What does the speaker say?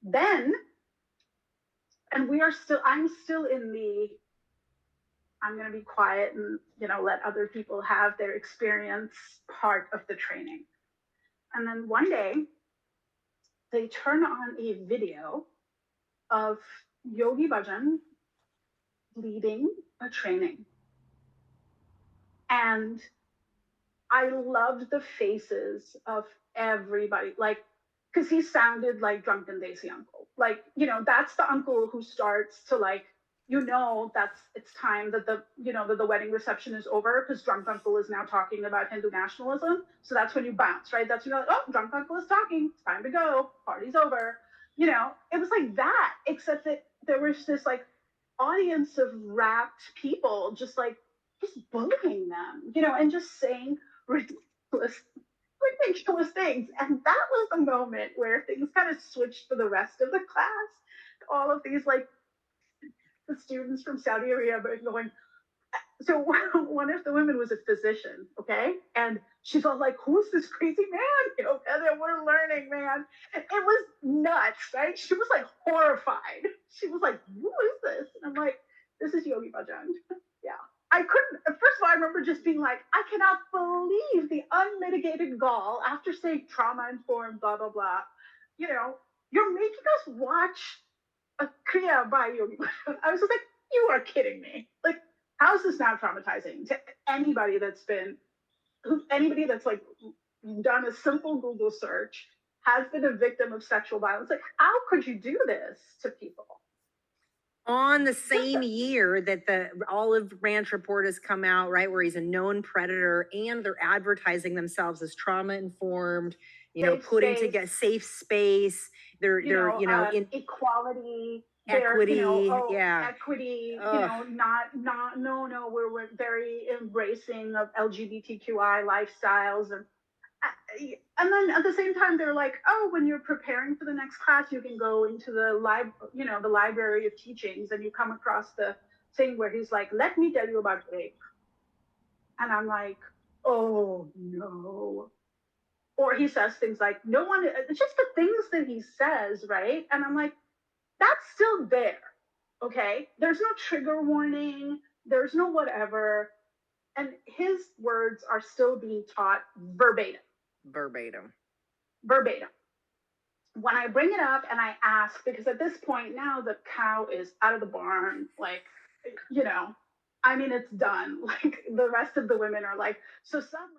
Then, and I'm still in the, I'm going to be quiet and, let other people have their experience part of the training. And then one day they turn on a video of Yogi Bhajan leading a training. And I loved the faces of everybody, like, because he sounded like drunken Daisy uncle. Like, that's the uncle who starts to like, that's it's time that the wedding reception is over because drunk uncle is now talking about Hindu nationalism. So that's when you bounce, right? That's when you're like, oh, drunk uncle is talking. It's time to go. Party's over. It was like that, except that there was this like audience of rapt people just bullying them, and just saying ridiculous things. And that was the moment where things kind of switched for the rest of the class. All of these the students from Saudi Arabia going. So one of the women was a physician, okay, and she's all like, "Who's this crazy man?" And then we're learning, man. It was nuts, right? She was like horrified. She was like, "Who is this?" And I'm like, "This is Yogi Bhajan." Yeah. I couldn't, first of all, I remember just being like, I cannot believe the unmitigated gall after saying trauma informed, blah, blah, blah. You're making us watch a Kriya by Yogi Bhajan. I was just like, you are kidding me. Like, how is this not traumatizing to anybody that's like done a simple Google search, has been a victim of sexual violence? Like, how could you do this to people? On the same year that the Olive Branch report has come out, right, where he's a known predator, and they're advertising themselves as trauma informed, putting together safe space. They're in equality, equity, equity. No, we're very embracing of LGBTQI lifestyles, and then at the same time they're like, oh, when you're preparing for the next class, you can go into the the library of teachings, and you come across the thing where he's like, let me tell you about rape. And I'm like, oh no. Or he says things like, no one, it's just the things that he says, right? And I'm like, that's still there, okay? There's no trigger warning, there's no whatever. And his words are still being taught verbatim. When I bring it up and I ask, because at this point now the cow is out of the barn, like, it's done. Like, the rest of the women are like, so suddenly